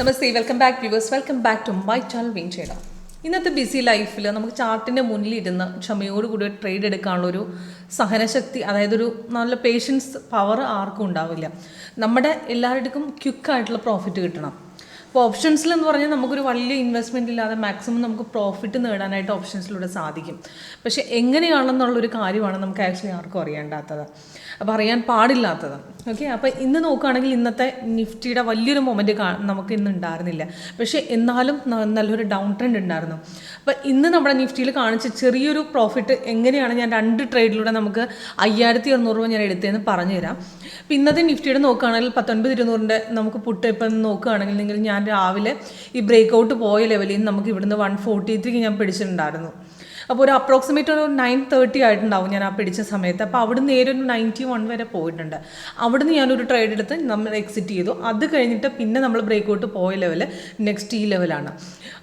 Namaste, welcome back viewers, welcome back to my channel WinTrader. ഇന്നത്തെ BC ലൈഫിൽ നമുക്ക് ചാർട്ടിൻ്റെ മുന്നിലിരുന്ന് ക്ഷമയോടുകൂടി ട്രേഡ് എടുക്കാനുള്ളൊരു സഹനശക്തി, അതായത് ഒരു നല്ല പേഷ്യൻസ് പവർ ആർക്കും ഉണ്ടാവില്ല. നമ്മുടെ എല്ലാവരുടെയും ക്വിക്കായിട്ടുള്ള പ്രോഫിറ്റ് കിട്ടണം. അപ്പോൾ ഓപ്ഷൻസിൽ എന്ന് പറഞ്ഞാൽ നമുക്കൊരു വലിയ ഇൻവെസ്റ്റ്മെൻറ്റ് ഇല്ലാതെ മാക്സിമം നമുക്ക് പ്രോഫിറ്റ് നേടാനായിട്ട് ഓപ്ഷൻസിലൂടെ സാധിക്കും. പക്ഷേ എങ്ങനെയാണെന്നുള്ളൊരു കാര്യമാണ് നമുക്ക് ആക്ച്വലി ആർക്കും അറിയേണ്ടാത്തത്, അപ്പോൾ അറിയാൻ പാടില്ലാത്തത്. ഓക്കെ, അപ്പോൾ ഇന്ന് നോക്കുകയാണെങ്കിൽ ഇന്നത്തെ നിഫ്റ്റിയുടെ വലിയൊരു മൊമെൻറ്റ് നമുക്ക് ഇന്ന് ഉണ്ടായിരുന്നില്ല. പക്ഷേ എന്നാലും നല്ലൊരു ഡൗൺ ട്രെൻഡ് ഉണ്ടായിരുന്നു. അപ്പോൾ ഇന്ന് നമ്മുടെ നിഫ്റ്റിയിൽ കാണിച്ച ചെറിയൊരു പ്രോഫിറ്റ് എങ്ങനെയാണ് ഞാൻ 2 ട്രേഡിലൂടെ നമുക്ക് 5200 രൂപ ഞാൻ എടുത്തതെന്ന് പറഞ്ഞുതരാം. അപ്പോൾ ഇന്നത്തെ നിഫ്റ്റിയുടെ നോക്കുകയാണെങ്കിൽ 19,200 നമുക്ക് പുട്ട് ഇപ്പം നോക്കുകയാണെങ്കിൽ നിങ്ങൾ ഞാൻ രാവിലെ ഈ ബ്രേക്ക് ഔട്ട് പോയ ലെവലിൽ നിന്ന് നമുക്ക് ഇവിടുന്ന് 143 ഞാൻ പിടിച്ചിട്ടുണ്ടായിരുന്നു. അപ്പോൾ ഒരു അപ്രോക്സിമേറ്റ് ഒരു 9:30 ആയിട്ടുണ്ടാവും ഞാൻ ആ പിടിച്ച സമയത്ത്. അപ്പോൾ അവിടെ നേരെ ഒരു 91 വരെ പോയിട്ടുണ്ട്. അവിടുന്ന് ഞാനൊരു ട്രേഡ് എടുത്ത് നമ്മൾ എക്സിറ്റ് ചെയ്തു. അത് കഴിഞ്ഞിട്ട് പിന്നെ നമ്മൾ ബ്രേക്ക് ഔട്ട് പോയ ലെവൽ നെക്സ്റ്റ് ഈ ലെവലാണ്.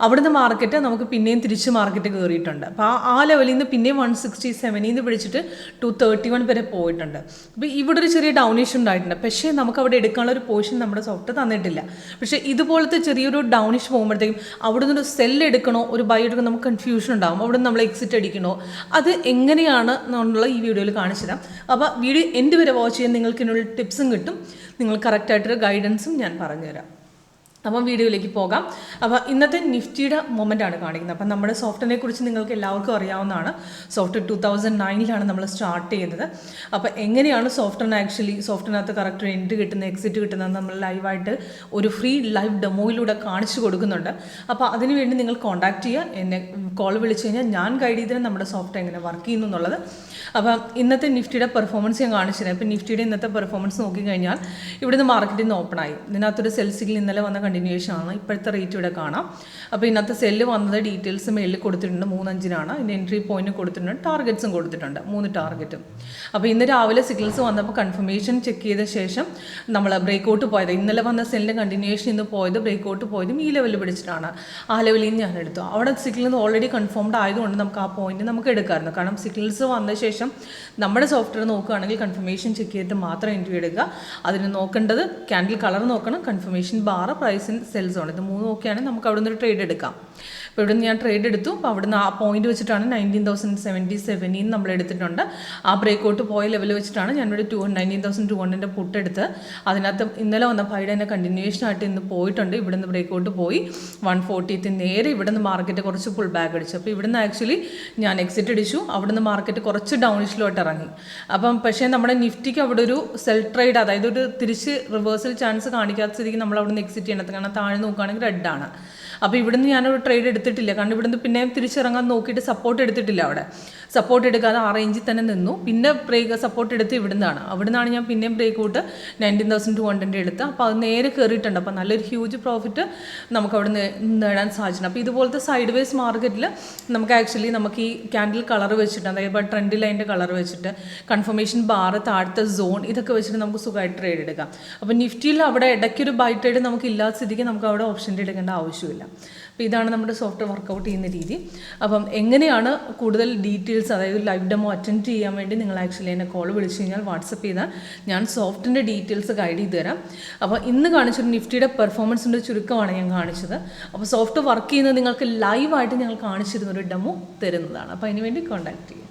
അവിടുന്ന് മാർക്കറ്റ് നമുക്ക് പിന്നെയും തിരിച്ച് മാർക്കറ്റ് കയറിയിട്ടുണ്ട്. അപ്പോൾ ആ ലെവലിൽ നിന്ന് പിന്നെയും 167 നിന്ന് പിടിച്ചിട്ട് 231 വരെ പോയിട്ടുണ്ട്. അപ്പോൾ ഇവിടെ ഒരു ചെറിയ ഡൗണിഷ് ഉണ്ടായിട്ടുണ്ട്. പക്ഷേ നമുക്ക് അവിടെ എടുക്കാനുള്ള ഒരു പോർഷൻ നമ്മുടെ സോഫ്റ്റ് തന്നിട്ടില്ല. പക്ഷേ ഇതുപോലത്തെ ചെറിയൊരു ഡൗണിഷ് പോകുമ്പോഴത്തേക്കും അവിടെ നിന്നൊരു സെല്ല് എടുക്കണോ ഒരു ബൈ എടുക്കണോ നമുക്ക് കൺഫ്യൂഷൻ ഉണ്ടാകും. അവിടെ നമ്മൾ എക്സിറ്റ് അടിക്കണോ, അത് എങ്ങനെയാണ് എന്നുള്ള ഈ വീഡിയോയിൽ കാണിച്ചു തരാം. അപ്പോൾ വീഡിയോ എൻ്റെ വരെ വാച്ച് ചെയ്യാൻ നിങ്ങൾക്ക് ഇതിനുള്ള ടിപ്സും കിട്ടും, നിങ്ങൾ കറക്റ്റായിട്ടൊരു ഗൈഡൻസും ഞാൻ പറഞ്ഞുതരാം. അപ്പം വീഡിയോയിലേക്ക് പോകാം. അപ്പോൾ ഇന്നത്തെ നിഫ്റ്റിയുടെ മൊമെൻ്റാണ് കാണിക്കുന്നത്. അപ്പം നമ്മുടെ സോഫ്റ്റിനെ കുറിച്ച് നിങ്ങൾക്ക് എല്ലാവർക്കും അറിയാവുന്നതാണ്. സോഫ്റ്റ് 2009 നമ്മൾ സ്റ്റാർട്ട് ചെയ്തത്. അപ്പോൾ എങ്ങനെയാണ് സോഫ്റ്റിനകത്ത് കറക്റ്റ് എൻട്രി കിട്ടുന്നത്, എക്സിറ്റ് കിട്ടുന്നത് നമ്മൾ ലൈവായിട്ട് ഒരു ഫ്രീ ലൈവ് ഡെമോയിലൂടെ കാണിച്ചു കൊടുക്കുന്നുണ്ട്. അപ്പോൾ അതിനുവേണ്ടി നിങ്ങൾ കോൺടാക്ട് ചെയ്യുക, എന്നെ കോൾ വിളിച്ച് കഴിഞ്ഞാൽ ഞാൻ ഗൈഡ് ചെയ്തത് നമ്മുടെ സോഫ്റ്റ് എങ്ങനെ വർക്ക് ചെയ്യുന്നു എന്നുള്ളത്. അപ്പം ഇന്നത്തെ നിഫ്റ്റിയുടെ പെർഫോമൻസ് ഞാൻ കാണിച്ചിരുന്നത്. ഇപ്പോൾ നിഫ്റ്റിയുടെ ഇന്നത്തെ പെർഫോമൻസ് നോക്കിക്കഴിഞ്ഞാൽ ഇവിടുന്ന് മാർക്കറ്റിൽ നിന്ന് ഓപ്പൺ ആയി. ഇതിനകത്തൊരു സെൽ സിഗ്നൽ ഇന്നലെ വന്ന കണ്ടിന്യൂവേഷൻ ആണ്. ഇപ്പോഴത്തെ റേറ്റ് ഇവിടെ കാണാം. അപ്പോൾ ഇന്നത്തെ സെല്ല് വന്നത് ഡീറ്റെയിൽസ് മേലിൽ കൊടുത്തിട്ടുണ്ട്. 3:05 ഇതിൻ്റെ എൻട്രി പോയിന്റ് കൊടുത്തിട്ടുണ്ട്, ടാർഗറ്റ്സും കൊടുത്തിട്ടുണ്ട്, 3 ടാർഗറ്റും. അപ്പോൾ ഇന്ന് രാവിലെ സിഗ്നൽസ് വന്നപ്പോൾ കൺഫർമേഷൻ ചെക്ക് ചെയ്ത ശേഷം നമ്മൾ ബ്രേക്ക് ഔട്ട് പോയത്, ഇന്നലെ വന്ന സെല്ലിൻ്റെ കണ്ടിന്യൂവേഷൻ ഇന്ന് പോയത് ബ്രേക്ക് ഔട്ട് പോയതും ഈ ലെവലിൽ പിടിച്ചിട്ടാണ്. ആ ലെവലിൽ നിന്ന് ഞാൻ എടുത്തു. അവിടെ സിഗ്നൽ ഓൾറെഡി കൺഫേംഡ് ആയതുകൊണ്ട് നമുക്ക് ആ പോയിന്റ് നമുക്ക് എടുക്കാമായിരുന്നു. കാരണം സിഗ്നൽസ് വന്ന ശേഷം നമ്മുടെ സോഫ്റ്റ്വെയർ നോക്കുകയാണെങ്കിൽ കൺഫർമേഷൻ ചെക്ക് ചെയ്തിട്ട് മാത്രം എൻട്രി എടുക്കുക. അതിന് നോക്കേണ്ടത് ക്യാൻഡിൽ കളർ നോക്കണം, confirmation bar, price in sell zone, ഇത് 3 നോക്കിയാണെങ്കിൽ നമുക്ക് അവിടെ നിന്ന് ഒരു ട്രേഡ് എടുക്കാം. അപ്പോൾ ഇവിടെ നിന്ന് ഞാൻ ട്രേഡ് എടുത്തു. അപ്പോൾ അവിടുന്ന് ആ പോയിന്റ് വെച്ചിട്ടാണ് 19,077 നമ്മൾ എടുത്തിട്ടുണ്ട്. ആ ബ്രേക്ക് ഔട്ട് പോയ ലെവൽ വെച്ചിട്ടാണ് ഞാനിവിടെ 19,200 പുട്ട് എടുത്ത്. അതിനകത്ത് ഇന്നലെ വന്ന ഫൈഡിൻ്റെ കണ്ടിന്യൂവേഷൻ ആയിട്ട് ഇന്ന് പോയിട്ടുണ്ട്. ഇവിടുന്ന് ബ്രേക്ക് ഔട്ട് പോയി 140 നേരെ ഇവിടുന്ന് മാർക്കറ്റ് കുറച്ച് പുൾ ബാക്ക് അടിച്ചു. അപ്പോൾ ഇവിടുന്ന് ആക്ച്വലി ഞാൻ എക്സിറ്റ് അടിച്ചു. അവിടുന്ന് മാർക്കറ്റ് കുറച്ച് ഡൗണിഷിലോട്ട് ഇറങ്ങി. അപ്പം പക്ഷേ നമ്മുടെ നിഫ്റ്റിക്ക് അവിടെ ഒരു സെൽ ട്രേഡ്, അതായത് ഒരു തിരിച്ച് റിവേഴ്സൽ ചാൻസ് കാണിക്കാത്ത സ്ഥിതിക്ക് നമ്മൾ അവിടെ നിന്ന് എക്സിറ്റ് ചെയ്യണത്. കാരണം താഴെ നോക്കുകയാണെങ്കിൽ റെഡാണ്. അപ്പോൾ ഇവിടുന്ന് ഞാനൊരു ട്രേഡ് എടുത്തിട്ടില്ല. കാരണം ഇവിടുന്ന് പിന്നെ തിരിച്ചിറങ്ങാൻ നോക്കിയിട്ട് സപ്പോർട്ട് എടുത്തിട്ടില്ല. അവിടെ സപ്പോർട്ട് എടുക്കാതെ ആ റേഞ്ചിൽ തന്നെ നിന്നു. പിന്നെ സപ്പോർട്ട് എടുത്ത് അവിടുന്നാണ് ഞാൻ പിന്നെയും ബ്രേക്ക് ഔട്ട് 19,200 എടുത്ത്. അപ്പോൾ അത് നേരെ കയറിയിട്ടുണ്ട്. അപ്പോൾ നല്ലൊരു ഹ്യൂജ് പ്രോഫിറ്റ് നമുക്ക് അവിടെ നേടാൻ സാധിച്ചിട്ടുണ്ട്. അപ്പോൾ ഇതുപോലത്തെ സൈഡ് വേസ് മാർക്കറ്റിൽ നമുക്ക് ആക്ച്വലി നമുക്ക് ഈ ക്യാൻഡിൽ കളർ വെച്ചിട്ട്, അതായത് ട്രെൻഡ് ലൈൻ്റെ കളർ വെച്ചിട്ട്, കൺഫർമേഷൻ ബാർ, താഴത്തെ സോൺ, ഇതൊക്കെ വെച്ചിട്ട് നമുക്ക് സുഖമായിട്ട് ട്രേഡ് എടുക്കാം. അപ്പോൾ നിഫ്റ്റിയിൽ അവിടെ ഇടയ്ക്കൊരു ബൈ ട്രേഡ് നമുക്ക് ഇല്ലാത്ത സ്ഥിതിക്ക് നമുക്ക് അവിടെ ഓപ്ഷൻ എടുക്കേണ്ട ആവശ്യമില്ല. അപ്പോൾ ഇതാണ് നമ്മുടെ സോഫ്റ്റ്വെയർ വർക്കൗട്ട് ചെയ്യുന്ന രീതി. അപ്പം എങ്ങനെയാണ് കൂടുതൽ ഡീറ്റെയിൽസ്, അതായത് ലൈവ് ഡെമോ അറ്റൻഡ് ചെയ്യാൻ വേണ്ടി നിങ്ങൾ ആക്ച്വലി എന്നെ കോൾ വിളിച്ച് കഴിഞ്ഞാൽ വാട്സപ്പ് ചെയ്താൽ ഞാൻ സോഫ്റ്റിൻ്റെ ഡീറ്റെയിൽസ് ഗൈഡ് ചെയ്ത് തരാം. അപ്പോൾ ഇന്ന് കാണിച്ചൊരു നിഫ്റ്റിയുടെ പെർഫോമൻസിൻ്റെ ചുരുക്കമാണ് ഞാൻ കാണിച്ചത്. അപ്പോൾ സോഫ്റ്റ് വർക്ക് ചെയ്യുന്നത് നിങ്ങൾക്ക് ലൈവായിട്ട് ഞങ്ങൾ കാണിച്ചിരുന്നൊരു ഡെമോ തരുന്നതാണ്. അപ്പോൾ അതിനുവേണ്ടി കോൺടാക്ട് ചെയ്യുക.